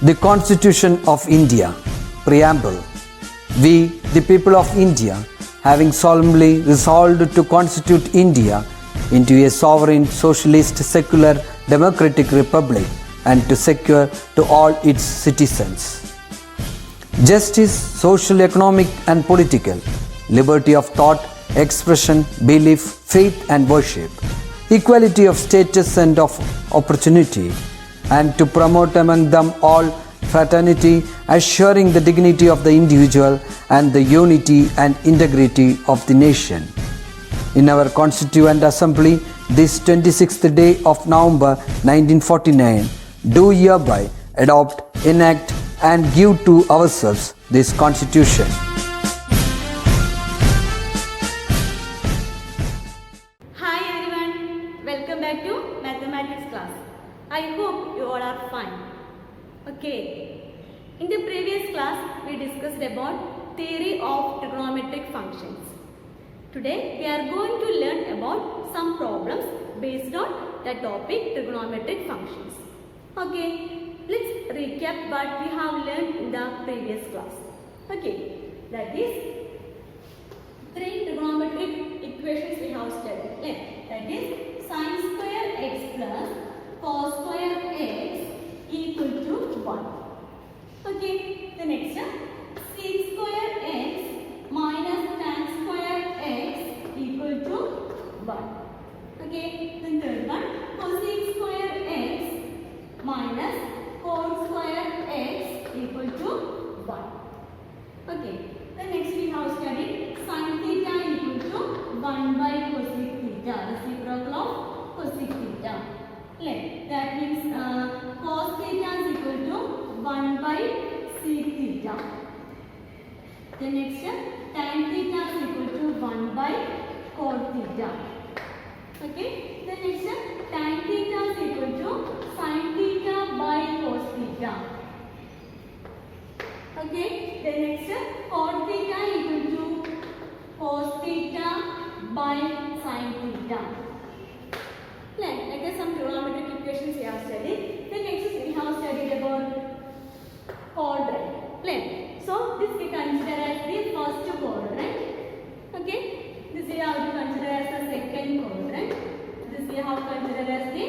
The Constitution of India, Preamble. We, the people of India, having solemnly resolved to constitute India into a sovereign, socialist, secular, democratic republic and to secure to all its citizens justice, social, economic and political, liberty of thought, expression, belief, faith and worship, equality of status and of opportunity, and to promote among them all fraternity, assuring the dignity of the individual and the unity and integrity of the nation. In our Constituent Assembly, this 26th day of November 1949, do hereby adopt, enact and give to ourselves this Constitution. Hi everyone, welcome back to mathematics class. I hope you all are fine. Okay, in the previous class we discussed about theory of trigonometric functions. Today we are going to learn about some problems based on the topic trigonometric functions. Okay, let's recap what we have learned in the previous class. Okay, that is three trigonometric equations we have studied. That is sin square x plus cos square x equal to 1. Okay, the next one, sec square x minus tan square x equal to 1. Okay, the third one, cosec square x minus cot square x equal to 1. Okay, the next we have studied sin theta equal to 1 by cosec theta, reciprocal of cosec theta. That means cos theta is equal to 1 by sec theta. The next tan theta is equal to 1 by cot theta. Okay, the next tan theta is equal to sin theta by cos theta. Okay, the next cot theta equal to cos theta by sin theta. Like some trigonometric equations we have studied. The next we have studied about quadrant. So this we consider as the first quadrant. Okay, this we have to consider as the second quadrant. This we have considered as the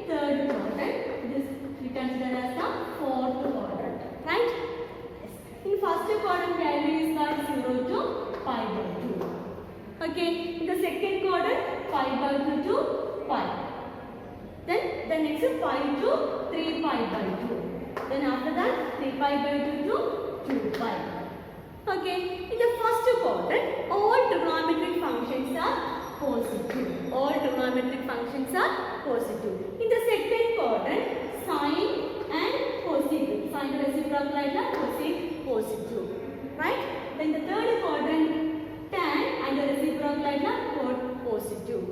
third quadrant. This we consider as the fourth quadrant. Right? Yes. In first quadrant value is what 0 to pi by 2. Okay. In the second quadrant pi by 2 to pi. Then the next pi to 3 pi by 2. Then after that 3 pi by 2 to 2 pi. Okay. In the first quadrant all trigonometric functions are positive. All trigonometric functions are positive. In the second quadrant, sine and cosec. Sine reciprocal like cosec positive. Right? Then the third quadrant, tan and the reciprocal like cot positive.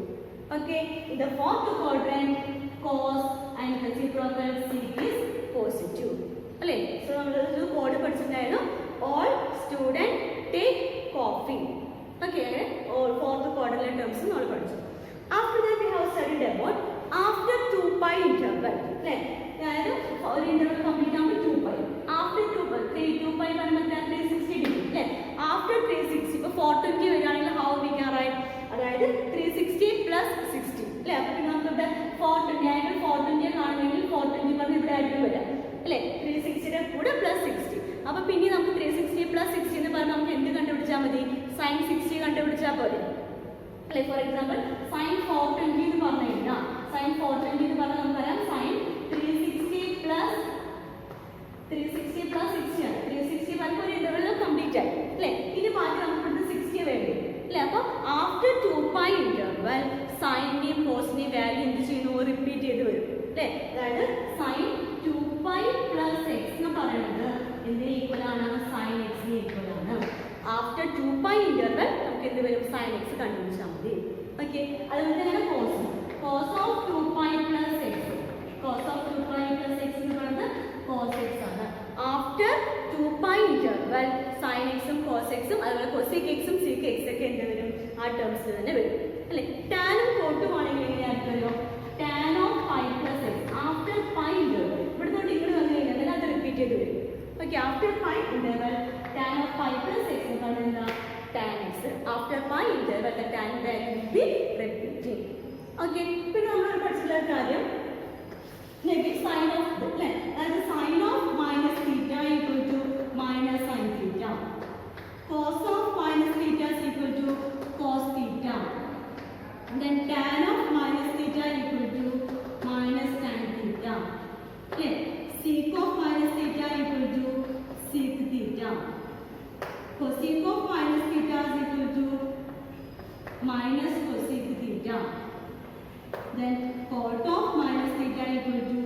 Okay. In the fourth quadrant, cos and reciprocal sec is positive. Okay. So we will all student take coffee. Okay, all fourth quadrant terms in all parts. After that we have studied about after 2 pi interval. Our interval complete after 2 pi. After 2 pi, 2 pi 360 degree. After 360, 420 how we can write? That 360 plus 60. 420 420 420 360 plus 60. അപ്പോൾ പിന്നെ നമുക്ക് 360 plus 60 എന്ന് പറഞ്ഞാൽ നമുക്ക് എന്ത് കണ്ടുപിടിച്ചാൽ മതി sin 60 കണ്ടുപിടിച്ചാൽ പോലെ അല്ലേ ഫോർ എക്സാമ്പിൾ sin 420 എന്ന് പറഞ്ഞു കഴിഞ്ഞാൽ sin 420 എന്ന് പറഞ്ഞാൽ നമുക്ക് പറയാം sin 360 plus 60 ആണ് 360 പറഞ്ഞ ഒരു ഇന്റർവെൽ കംപ്ലീറ്റ് ആയി അല്ലേ ഇനി ബാക്കി നമുക്ക് ഇവിടുന്ന് 60 വേണ്ടി അല്ലേ അപ്പോൾ ആഫ്റ്റർ 2 pi ഇന്റർവെൽ സൈനിന്റെയും കോസിന്റെയും വാല്യൂ എന്ത് ചെയ്യുന്നു റിപ്പീറ്റ് ചെയ്ത് വരും അല്ലേ അതായത് sin 2 pi plus x എന്ന് പറയുന്നത് എന്തിന് ഈക്വൽ ആണ് sin x ന് ഈക്വൽ ആണ് ആഫ്റ്റർ 2 pi ഇന്റർവെൽ നമുക്ക് എന്ത് വരും sin x കണ്ടുപിടിച്ചാൽ മതി ഓക്കെ അതുപോലെ തന്നെ cos of 2 pi plus x cos of 2 pi plus x എന്ന് പറയുന്നത് cos x ആണ് after 2 pi interval sin x ഉം cos x ഉം അതുപോലെ cosec x ഉം sec x ഒക്കെ എന്ത് വരും ആ ടേംസിൽ തന്നെ വരും അല്ലേ tan ഉം cot ഉം ആണെങ്കിൽ എങ്ങനെയായിരിക്കുമല്ലോ tan of pi plus x after pi interval ഇവിടെ തൊട്ട് ഇങ്ങോട്ട് വന്നു കഴിഞ്ഞാൽ അത് റിപ്പീറ്റ് ചെയ്ത് interval, the tan value will be repeating. Okay, പിന്നെ നമ്മൾ പഠിച്ചിട്ടുള്ള കാര്യം negative sign of the as a sign of minus theta equal to minus sin theta. Cos of minus theta is equal to cos theta. Then tan of minus theta equal to minus tan theta. Okay, sec of minus theta equal to sec theta. Cosec of minus theta is equal to minus cosec theta. Then cot of minus theta equal to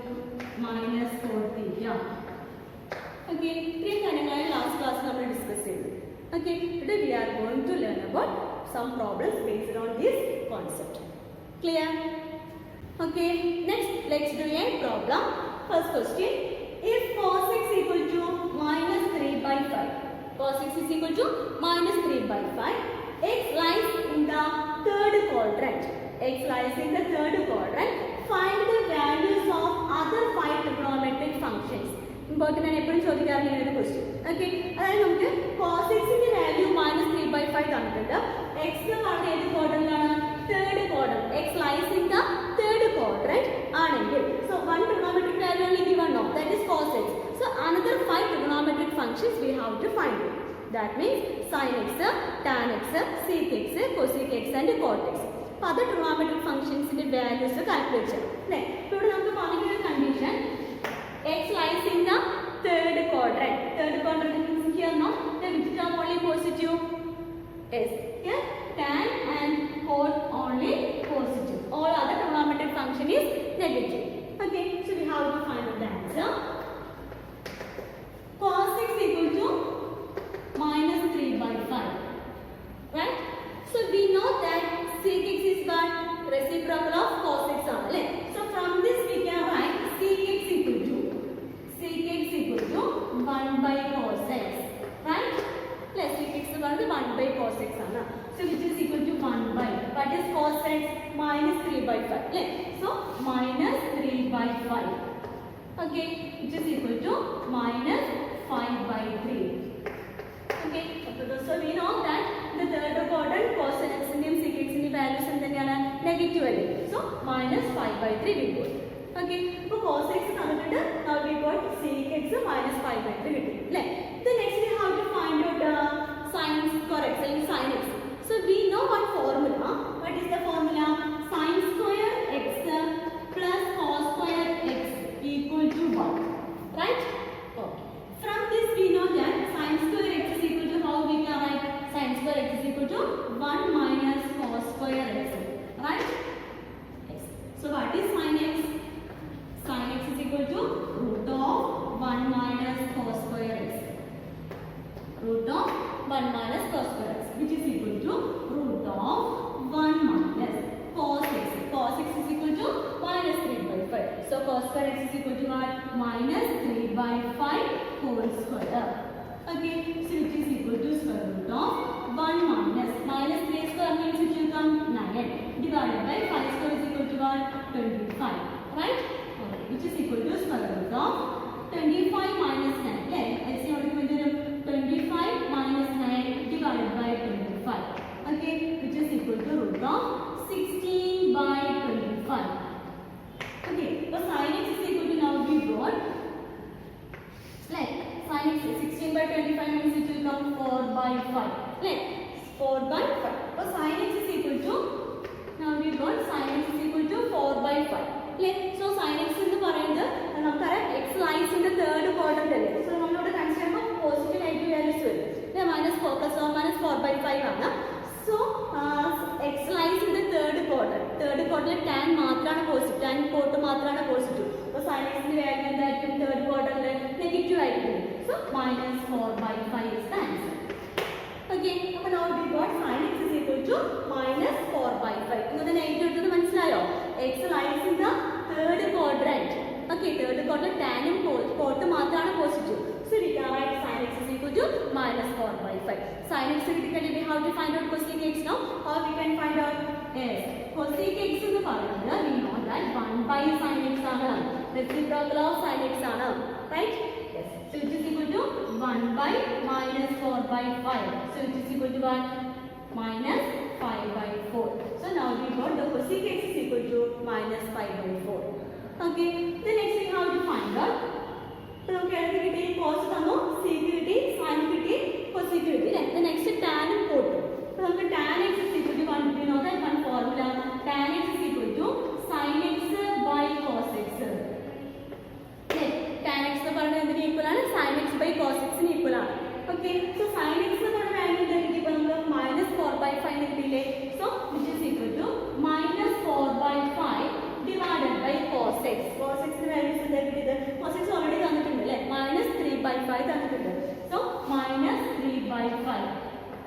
minus cot theta. Okay, three കാര്യങ്ങളാണ് last class നമ്മൾ discuss ചെയ്തത്. Okay, today we are going to learn about some problems based on this concept. Clear? Okay, next let's do a problem. First question, if cos x equal to minus 3 by 5, cos x is equal to minus 3 by 5, x lies in the third quadrant. X lies in the third quadrant. Find the values of other 5 trigonometric functions. Important ആണ് എപ്പോഴും ചോദിക്കാറുള്ള ഒരു question. Okay, അതായത് നമുക്ക് cos x ന്റെ value -3/5 തന്നിട്ടുണ്ട്. x എന്ന് പറഞ്ഞ ഏത് ക്വാഡ്രന്റിലാണ്? Third quadrant. x lies in the third quadrant ആണെങ്കിൽ so one trigonometric value only given now, that is cos x. So another 5 trigonometric functions we have to find it. That means sin x, tan x, sec x, cosec x and cot x. Other trigonometric functions in the values calculate ചെയ്യാം. അല്ലേ? ഇവിടെ നമുക്ക് പറഞ്ഞിട്ടുള്ള condition x lies in the third quadrant. Third quadrant means here no, which term only positive? Yes. Here tan and cot only positive. All other trigonometric function is negative. Okay, so we have to find the answer. Cos x equal to minus 3 by 5. Right? So we know that sec x is what? Reciprocal of cos x only. So from this we can write sec x equal to 1 by cos x. Right? Plus sec x is 1 by cos x. So which is equal to 1 by, what is cos x? Minus 3 by 5. So minus 3 by 5. Okay, which is equal to minus 5 by 3. Okay, so we know that the third quadrant cos x and sec x values and then negative value. So minus 5 by 3 we got. Okay, so cos x now we got sec x minus 5 by 3. Then next we have to find out sin correct sin x. So we know one formula. What is the formula? Sin square x plus cos square x equal to 1. Right? Okay. From this we know that sin square x is equal to, how we can write sin square x is equal to 1 minus cos square x. Right? Yes. So what is sin x? Sin x is equal to root of 1 minus cos square x. Root of 1 minus cos square x, which is equal to root of 1 minus cos x. Cos x is equal to minus 3 by 5. So cos square x is equal to what? Minus 3 by 5 whole square. Okay, so which is equal to square root of 1 minus 3 square means it will come 9 divided by 5 square is equal to what? 25. Right? Okay, which is equal to square root of 25 minus 9. I see what you do. 25 minus 9 divided by 25. Okay, which is equal to root of 16 by 25. Okay, so sin x is equal to, now we got like sin x 16 by 25 means it will come 4 by 5. Like 4 by 5. So sin x is equal to, now we got sin x is equal to 4 by 5. Like so sin x എന്ന് പറയുന്നത് നമുക്കറിയാം x lies in the third quadrant അല്ലേ. So നമ്മളോട് consider ചെയ്യുമ്പോൾ positive negative values വരും. -4 plus or minus 4 by 5 ആണ്. So x lies in the third quadrant. Third quadrant tan മാത്രമാണ് positive, tan cot മാത്രമാണ് പോസിറ്റീവ്. അപ്പോൾ sin x ന്റെ value എന്തായിരിക്കും? third quadrant നെഗറ്റീവ് ആയിരിക്കും. So -4 by 5 is the answer. Okay, അപ്പോൾ now we got sin x is equal to -4 by 5. നിങ്ങൾക്ക് negative എടുത്തത് മനസ്സിലായോ? x lies in the third quadrant. Okay, third quadrant tan ഉം cot മാത്രമാണ് positive. So we can write sin x is equal to -4 by 5. Sin x critically we have to find out cosec x now. How we can find out? Yes, cosec x എന്ന് പറയുന്നത് we know that 1 by sin x ആണ്. Reciprocal of sin x ആണ്. Right? Yes. So it is equal to 1 by -4 by 5. So it is equal to what? -5 5 by 4. So now we got the cosec x is equal to minus 5 by 4. Okay, then next we have to find out. So നമുക്ക് എഴുതി കിട്ടി cos തന്നു, sec കിട്ടി, sin കിട്ടി, cosec കിട്ടി. The next tan പോട്ടു. അപ്പോൾ നമുക്ക് tan x is equal to 1 we know that one formula tan x is equal to sin x by cos x. Tan x എന്ന് പറയുന്നത് എന്തിന് ഈക്വൽ ആണ്? sin x by cos x ന് equal ആണ്. Okay, so sin x എന്ന് പറയുന്ന value എന്താ കിട്ടി? ഇപ്പോൾ നമുക്ക് minus 4 by 5 കിട്ടിയില്ലേ? So which is equal to minus 4 by 5 divided by cos x. Cos x ന്റെ വാല്യൂസ് എന്താ കിട്ടിയത്? cos x ഓൾറെഡി തന്നിട്ടുണ്ട് അല്ലേ? minus 3 by 5 തന്നിട്ടുണ്ട്. So minus 3 by 5.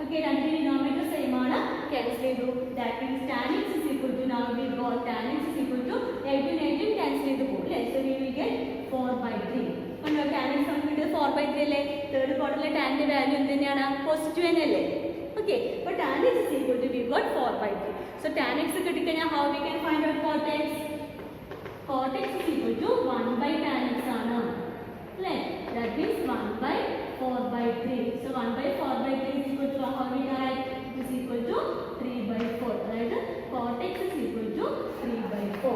Okay, രണ്ടു ഡിനോമിനേറ്റർ സെയിം ആണ്, ക്യാൻസൽ ചെയ്തു. That means tan x is equal to, now we got tan x is equal to 18 cancel ചെയ്ത് പോകും അല്ലേ? So we will get 4 by 3. അപ്പോൾ tan x നമുക്ക് കിട്ടിയത് 4 by 3 അല്ലേ? തേർഡ് ക്വാർട്ടറിലെ ടാൻ്റെ വാല്യൂ എന്ത് തന്നെയാണ്? പോസിറ്റീവ് തന്നെയല്ലേ? Okay, but tan x is equal to, we got 4 by 3. So tan x കിട്ടിക്കഴിഞ്ഞാൽ how we can find out cot x? Cot x is equal to 1 by tan x ആണ് അല്ലേ? That means 1 by 4 by 3. So 1 by 4 by 3 is equal to, how we write? It is equal to 3 by 4. Right? Cot x is equal to 3 by 4.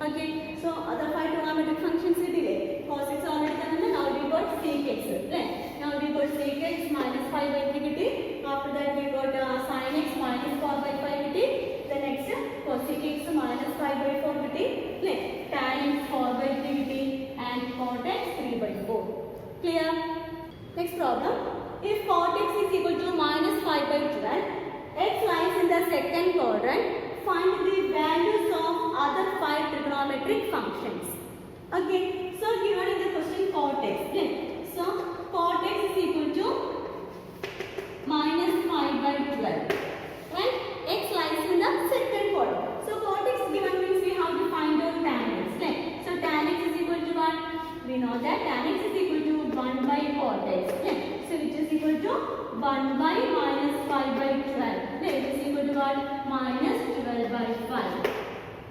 Okay, so other 5 trigonometric functions കിട്ടിയില്ലേ? cos x already തന്നില്ല. Now we got sec x അല്ലേ? Now we got sec x minus 5 by 3 കിട്ടി. After that we got sin x minus 4 by 5 കിട്ടി. The next cosec x minus 5 by 4 കിട്ടി അല്ലേ? tan x 4 by 3 കിട്ടി and cot x 3 by 4. Clear? Next problem. If cot x is equal to minus 5 by 12, x lies in the second quadrant. Find the values of other 5 trigonometric functions. Okay, so given in the question cot x. So cot x is equal to minus 5 by 12. Right? X lies in the second quadrant. So cot x given means we have to find out tan x. Right? So tan x is equal to what? We know that tan x is equal to 1 by cot x. Right? So which is equal to 1 by minus 5 by 12. Right? It is equal to what? Minus 12 by 5.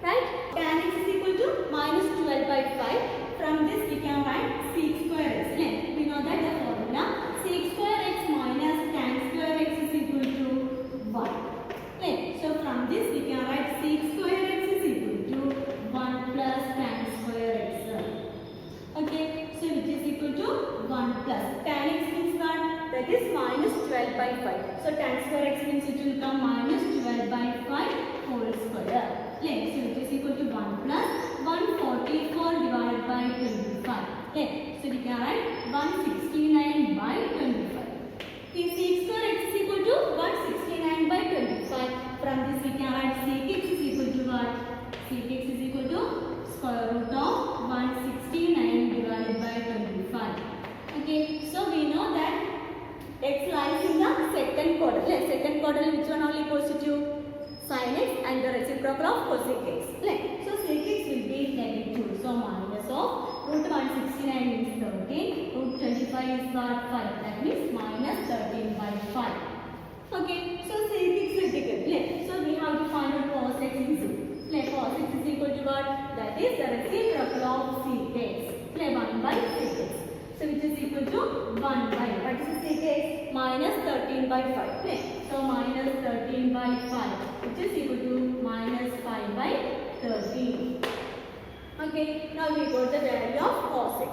Right? Tan x is equal to minus 12 by 5. From this we can write sec square x. Right? We know that the formula sec square x minus tan square x is equal to 1. Right? So from this we can write sec square x is equal to 1 plus tan square x. Okay, so which is equal to 1 plus tan x means what? That is minus 12 by 5. So tan square x means it will come minus 12 by 5 whole square. Okay, so it is equal to 1 plus 144 divided by 25. Okay, so we can write 169 by 25. Okay, sec square x is equal to 169 by 25. From this we can write sec x is equal to what? Sec x is equal to square root of 169 divided by 25. Okay, so we know that x lies in the second quadrant. Second quadrant, which one only positive? Sin x and the reciprocal of cosec x. So sec x will be negative. So minus of root 169 is 13. Root 25 is what? 5. That means minus 13 by 5. Okay, so sec x is equal. So we have to find out cos x is equal. Cos x is equal to what? That is the reciprocal of sec x. 1 by sec x. So which is equal to 1 by, what is sec x? Minus 13 by 5. So minus 13 by 5, which is equal to minus 5 by 13. Okay, now we got the value of cos x.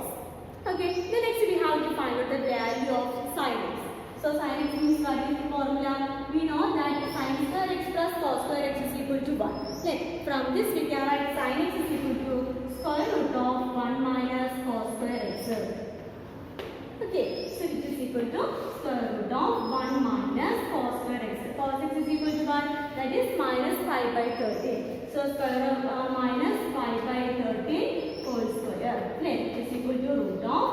Okay, the next we have to find out the value of sin x. So sin x means what is the formula? We know that sin square x plus cos square x is equal to 1. From this we can write sin x is equal to square root of 1 minus cos square x. Okay, so it is equal to square root of 1 minus cos square x. Cos x is equal to what? That is minus 5 by 13. So square of minus 5 by 13 whole square. It is equal to root of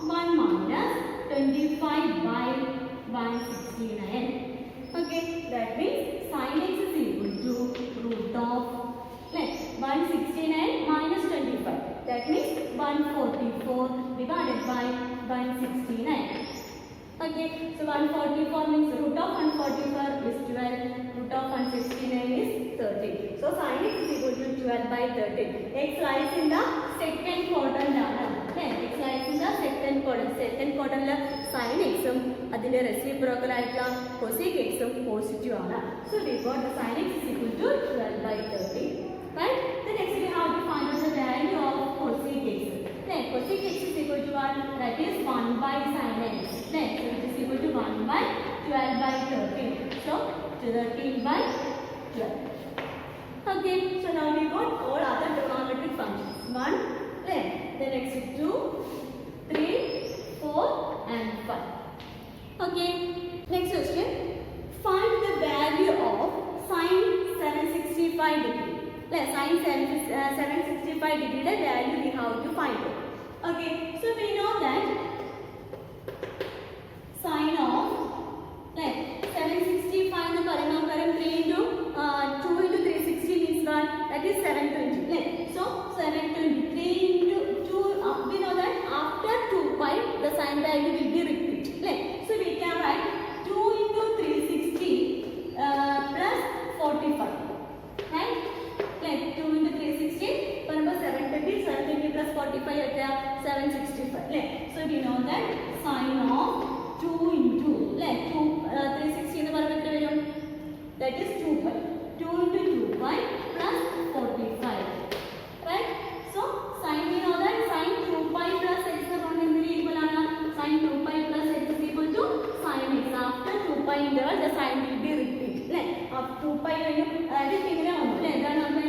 1 minus 25 by 169. Okay, that means sin x is equal to root of 169 minus 25. That means 144 divided by 169. Okay, so 144 means root of 144 is 12, root of 169 is 13. So sin x is equal to 12 by 13. X lies in the second quadrant. X lies in the second quadrant. Second quadrant sin x അതിൻ്റെ reciprocal ആയിട്ടുള്ള cosec എക്സും positive ആണ്. So we got the sine x is equal to 12/30. Right? Then next we have to find out the value of cosec x. Then cosec x is equal to what? That is 1 by sin x. Then so it is equal to 1 by 12/13. So 13 by 12. Okay, so now we got all other trigonometric functions. 1, then the next is 2, 3, 4 and 5. Okay, next question. Find the value of sin 765 degree. Let sin 765 degree the value we have to find it. Okay, so we know that sin of 765 എന്ന് പറയുമ്പോൾ 3 into 2 into 360 means what? That is 720. So 720 3 into 2 we know that after 2 pi the sin value will be repeat. So we can write 2 into 360 plus 45. Right? 2 into 360 പറയുമ്പോൾ 720 plus 45 എത്ര 765. So we know that sin of 2 into 360 എന്ന് പറയുമ്പോൾ എത്ര വരും? That is 2 pi. 2 into 2 pi plus 45. Right? So sin we know that sin 2 pi plus x എന്തിന് equal ആണ്? Sin 2 pi plus x is equal to sin x. After 2 pi interval the sign will be repeat. After 2 pi കഴിഞ്ഞു അതായത് ഇങ്ങനെ വന്നു എന്താണ് നമ്മൾ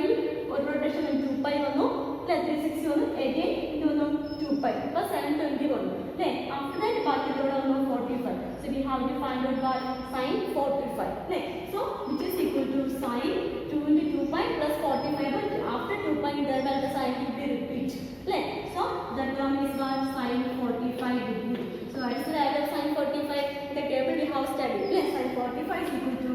ഒരു rotation 2 pi വന്നു 360 വന്നു again ഇത് വന്നു 2 pi അപ്പോൾ 720 വന്നു after that ബാക്കിയുള്ള വന്നു 45. So we have to find out what sin 45. So which is equal to sin 2 into 2 pi plus 45, but after 2 pi interval the sign will be repeat. So that one is what sin 45 degree. So what is the value of sin 45? The table we have studied. Sin 45 is equal to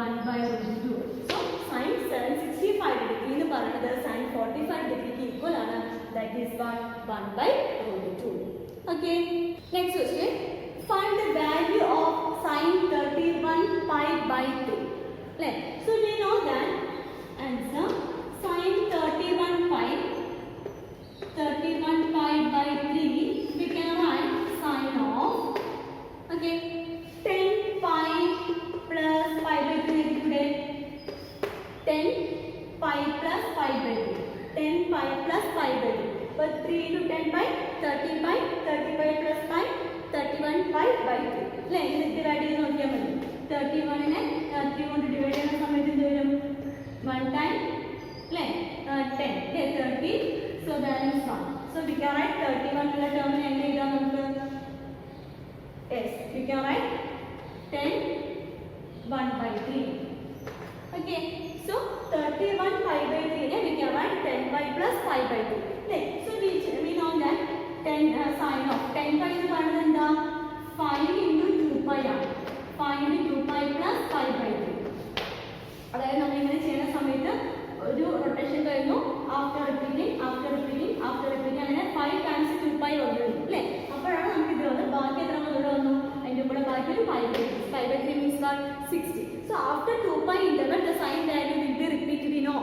1 by root 2. So sin 765 degree എന്ന് പറയുന്നത് sin 45 degree equal ആണ്. That is what 1 by root 2. Okay. Next question. Find the value of sin 31 pi by 3. So we know that answer sin 31 pi by 3 we can write sin of 10 pi plus pi by 3 today 10 pi plus pi by 3 10 pi plus pi by 3 but 3 into 10 pi 30 pi 30 pi plus pi 31 pi by 3 ഇത് divide ചെയ്ത് നോക്കിയാൽ മതി 31നെ 3 കൊണ്ട് divide ചെയ്യുന്ന സമയത്ത് എന്ത് വരും 1 time 10 30 so balance 1. So we can write 31 ഉള്ള ടേമിനെ എങ്ങനെ എഴുതാം നമുക്ക് yes we can write 10 1 by 3. Okay, so 31 pi by 3 we can write 10 pi plus pi by 3. So we know that 10 sin of 10 pi എന്ന് പറയുന്നത് എന്താ 5 into 2 pi ആണ് 5 into 2 pi plus pi by 3. അതായത് നമ്മൾ ഇങ്ങനെ ചെയ്യുന്ന സമയത്ത് ഒരു റൊട്ടേഷൻ കഴിഞ്ഞു ആഫ്റ്റർ റിപ്പീറ്റിംഗ് അങ്ങനെ 5 times 2 pi വന്നു അപ്പോഴാണ് നമുക്ക് ഇത് വന്നത് ബാക്കി എത്ര ഇവിടെ വന്നു അതിൻ്റെ കൂടെ ബാക്കി ഒരു 5/3 means what 60. So after 2 pi interval the sign value will be repeated we know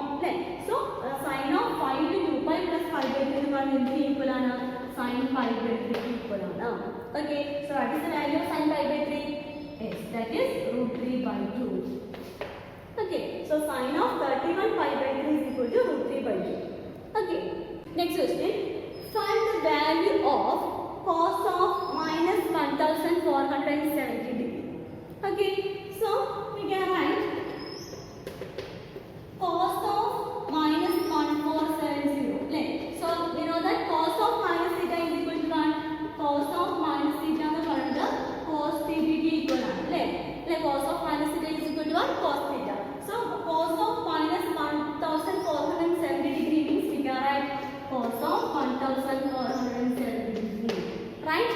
so sin of 5 to 2 pi plus 5/3 എന്ന് പറഞ്ഞാൽ എന്തിന് ഈക്വൽ ആണ് sin 5/3 ഈക്വൽ ആണ്. Okay, so what is the value of sin 5/3? Yes, that is root 3 by 2. Okay, so sin of 31 pi by 3 is equal to root 3 by 2. Okay, next question. Find the value of cos of minus 1470 degree. Okay, so we can write cos of minus 1470. So we know that cos of minus theta is equal to what? Cos of minus theta എന്ന് പറയുന്നത് cos theta equal ആണ് cos of minus theta is equal to what? Cos theta. So cos of minus 1470 degree means we can write cos of 1470 degree. Right?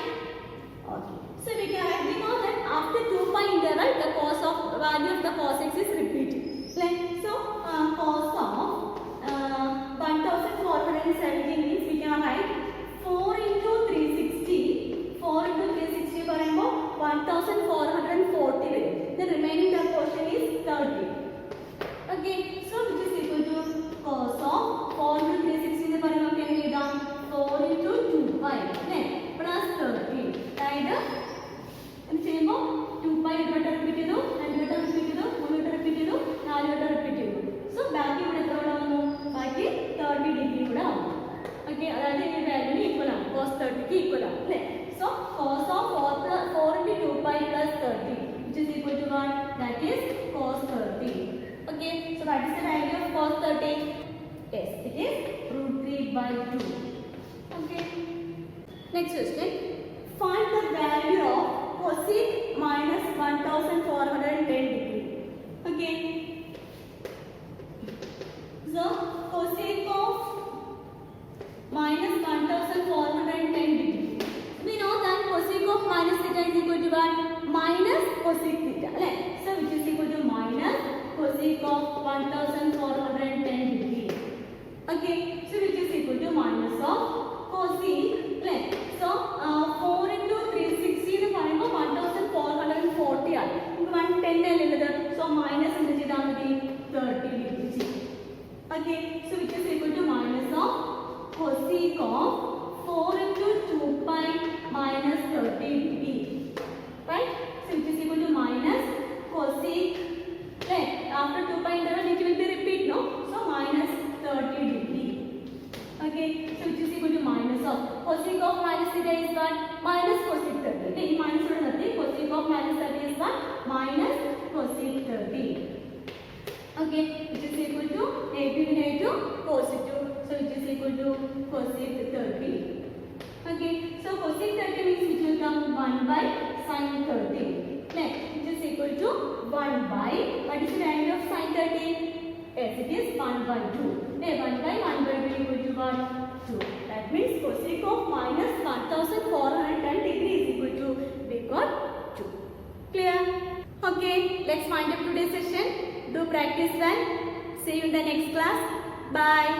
Okay. So we can write, we know that after 2 pi interval the cos of value of the cos x is repeated. So cos of 1470 means we can write 4 into 360 പറയുമ്പോൾ 1440 വരും. The remaining term portion is 30. Okay, so which is equal to cos of 4 into 360 എന്ന് പറയുമ്പോൾ നമുക്ക് എങ്ങനെ എഴുതാം 4 into 2 pi plus 30. അതായത് 30 equal ആണ്. So cos of 4 into 2 pi plus 30 which is equal to what? That is cos 30. Okay. So what is the value of cos 30? Yes, it is root 3 by 2. Okay. Next question. Find the value of cosec minus 1410 degree. Okay. So cosec of minus 1410 degree. We know that cosec of minus theta is equal to what? Minus cosec theta. Right? So which is equal to minus cosec of 1410 degree. Okay. So which is equal to minus of cosec. Right? So 4 into 360 എന്ന് പറയുമ്പോൾ 1440 ആണ്. നമുക്ക് 110 അല്ലേ ഉള്ളത്. So minus എന്ത് ചെയ്താൽ മതി? 30 degree ചെയ്യും. Okay. So which is equal to minus of cosec of 4 into 2 pi minus 30 degree. Right? So which is equal to minus cosec. Right? After 2 pi interval it will be repeat, no? So minus 30 degree. Okay. So which is equal to minus of cosec of minus theta is what? Minus cosec 30. Okay. Minus or nothing. Cosec of minus 30 is what? Minus cosec 30. Okay, which is equal to negative into positive. So which is equal to cosec 30. Okay, so cosec 30 means which will come 1 by sin 30. Next, which is equal to 1 by, what is the value of sin 30? Yes, it is 1 by 2. Okay, 1 by 2 equal to what? 2. That means cosec of minus 1410 degree is equal to, we got 2. Clear? Okay, let's wind up today's session. Do practice well. See you in the next class. Bye.